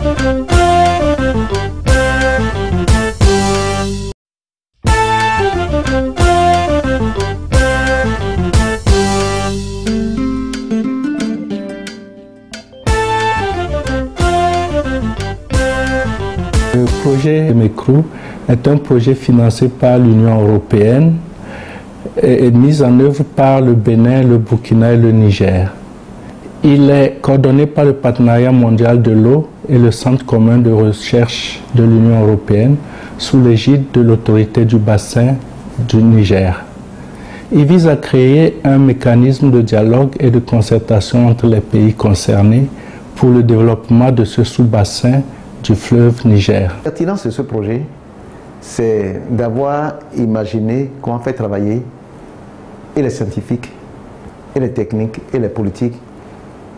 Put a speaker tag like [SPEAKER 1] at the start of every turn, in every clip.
[SPEAKER 1] Le projet MECRU est un projet financé par l'Union européenne et mis en œuvre par le Bénin, le Burkina et le Niger. Il est coordonné par le Partenariat mondial de l'eau et le Centre commun de recherche de l'Union européenne sous l'égide de l'autorité du bassin du Niger. Il vise à créer un mécanisme de dialogue et de concertation entre les pays concernés pour le développement de ce sous-bassin du fleuve Niger.
[SPEAKER 2] La pertinence de ce projet, c'est d'avoir imaginé comment faire travailler et les scientifiques, et les techniques, et les politiques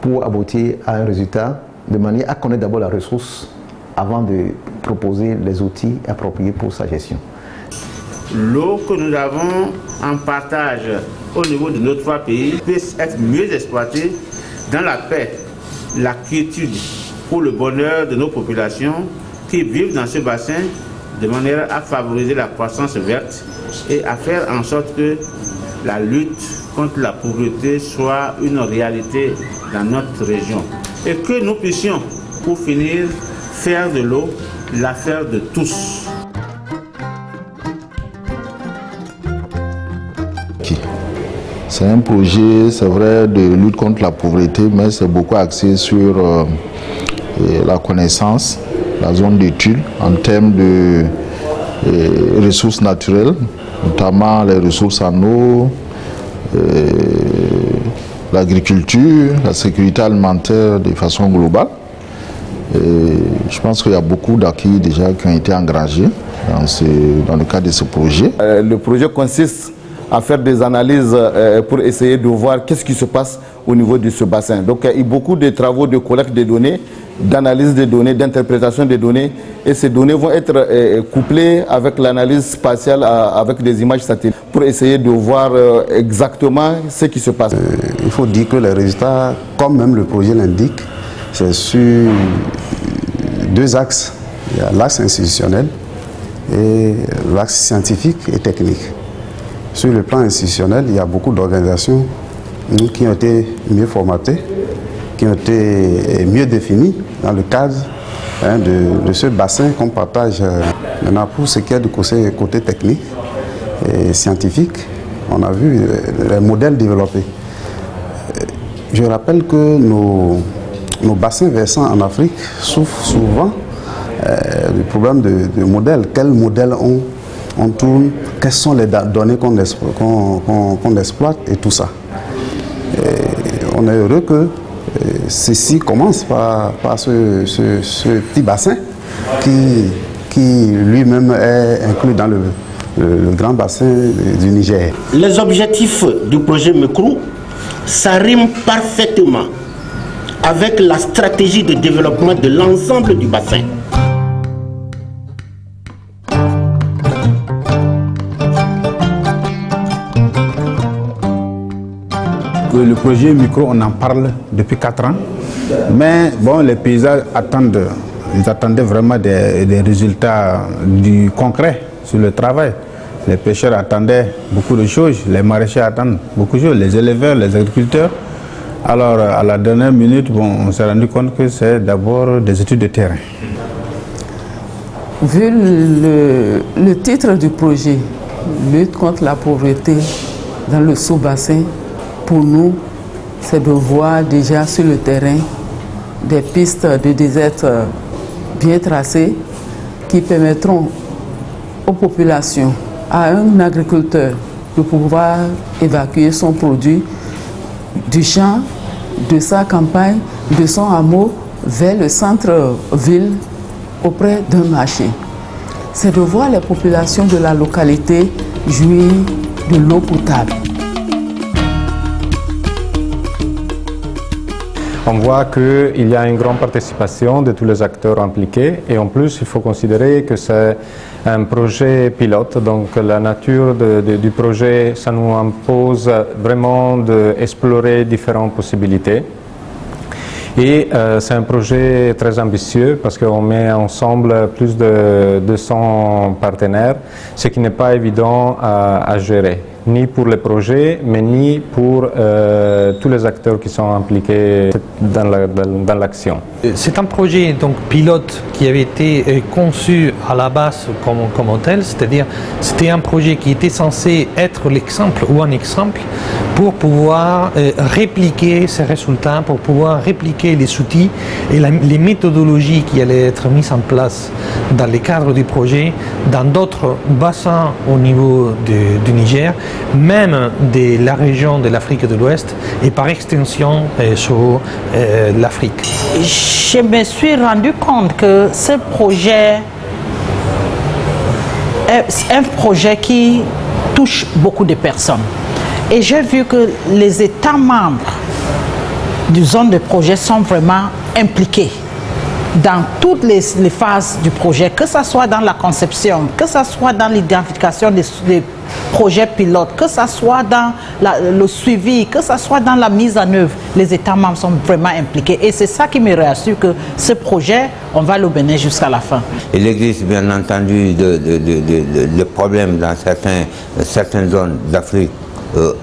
[SPEAKER 2] pour aboutir à un résultat de manière à connaître d'abord la ressource avant de proposer les outils appropriés pour sa gestion.
[SPEAKER 3] L'eau que nous avons en partage au niveau de nos trois pays peut être mieux exploitée dans la paix, la quiétude pour le bonheur de nos populations qui vivent dans ce bassin de manière à favoriser la croissance verte et à faire en sorte que la lutte contre la pauvreté soit une réalité dans notre région. Et que nous puissions, pour finir, faire de l'eau l'affaire de tous.
[SPEAKER 4] C'est un projet, c'est vrai, de lutte contre la pauvreté, mais c'est beaucoup axé sur la connaissance, la zone d'étude en termes de ressources naturelles, notamment les ressources en eau, l'agriculture, la sécurité alimentaire de façon globale. Et je pense qu'il y a beaucoup d'acquis déjà qui ont été engrangés dans le cadre de ce projet.
[SPEAKER 5] Le projet consiste à faire des analyses pour essayer de voir qu'est-ce qui se passe au niveau de ce bassin. Donc il y a eu beaucoup de travaux de collecte des données, d'analyse des données, d'interprétation des données, et ces données vont être couplées avec l'analyse spatiale avec des images satellites pour essayer de voir exactement ce qui se passe.
[SPEAKER 6] Il faut dire que les résultats, comme même le projet l'indique, c'est sur deux axes. Il y a l'axe institutionnel et l'axe scientifique et technique. Sur le plan institutionnel, il y a beaucoup d'organisations qui ont été mieux formatées, qui ont été mieux définies dans le cadre de ce bassin qu'on partage. Maintenant, pour ce qui est du côté technique et scientifique, on a vu les modèles développés. Je rappelle que nos bassins versants en Afrique souffrent souvent du problème de modèles. Quels modèles on tourne, quelles sont les données qu'on exploite et tout ça. Et on est heureux que ceci commence par ce petit bassin qui lui-même est inclus dans le grand bassin du Niger.
[SPEAKER 7] Les objectifs du projet MECRU, ça rime parfaitement avec la stratégie de développement de l'ensemble du bassin.
[SPEAKER 8] Le projet MECRU, on en parle depuis 4 ans, mais bon, les paysans attendaient vraiment des résultats concrets sur le travail. Les pêcheurs attendaient beaucoup de choses, les maraîchers attendent beaucoup de choses, les éleveurs, les agriculteurs. Alors, à la dernière minute, bon, on s'est rendu compte que c'est d'abord des études de terrain.
[SPEAKER 9] Vu le titre du projet, lutte contre la pauvreté dans le sous-bassin, pour nous, c'est de voir déjà sur le terrain des pistes de désert bien tracées qui permettront aux populations, à un agriculteur, de pouvoir évacuer son produit du champ, de sa campagne, de son hameau vers le centre-ville auprès d'un marché. C'est de voir les populations de la localité jouir de l'eau potable.
[SPEAKER 10] On voit qu'il y a une grande participation de tous les acteurs impliqués et en plus il faut considérer que c'est un projet pilote, donc la nature du projet, ça nous impose vraiment d'explorer différentes possibilités. Et c'est un projet très ambitieux parce qu'on met ensemble plus de 200 partenaires, ce qui n'est pas évident à gérer, ni pour les projets, mais ni pour tous les acteurs qui sont impliqués dans l'action.
[SPEAKER 11] C'est un projet donc pilote qui avait été conçu à la base comme tel, c'est-à-dire c'était un projet qui était censé être l'exemple ou un exemple pour pouvoir répliquer ces résultats, pour pouvoir répliquer les outils et les méthodologies qui allaient être mises en place dans le cadre du projet dans d'autres bassins au niveau du Niger, même de la région de l'Afrique de l'Ouest et par extension sur l'Afrique.
[SPEAKER 12] Je me suis rendu compte que ce projet est un projet qui touche beaucoup de personnes. Et j'ai vu que les États membres du zone de projet sont vraiment impliqués dans toutes les phases du projet, que ce soit dans la conception, que ce soit dans l'identification des projets pilotes, que ce soit dans le suivi, que ce soit dans la mise en œuvre. Les États membres sont vraiment impliqués et c'est ça qui me rassure que ce projet, on va le mener jusqu'à la fin.
[SPEAKER 13] Il existe bien entendu des problèmes dans certaines zones d'Afrique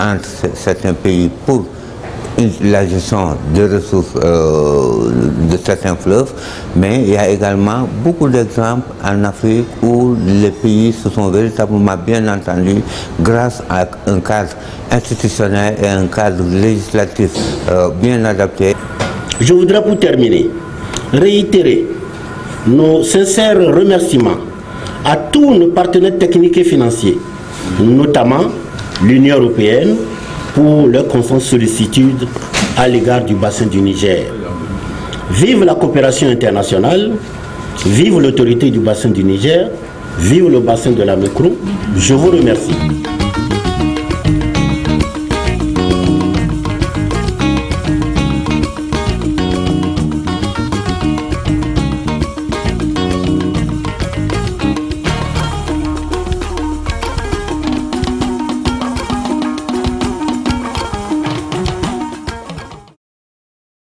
[SPEAKER 13] entre certains pays pour la gestion des ressources de certains fleuves, mais il y a également beaucoup d'exemples en Afrique où les pays se sont véritablement bien entendus grâce à un cadre institutionnel et un cadre législatif bien adapté.
[SPEAKER 7] Je voudrais pour terminer réitérer nos sincères remerciements à tous nos partenaires techniques et financiers, notamment l'Union européenne, pour leur constante sollicitude à l'égard du bassin du Niger. Vive la coopération internationale, vive l'autorité du bassin du Niger, vive le bassin de la Mécro. Je vous remercie.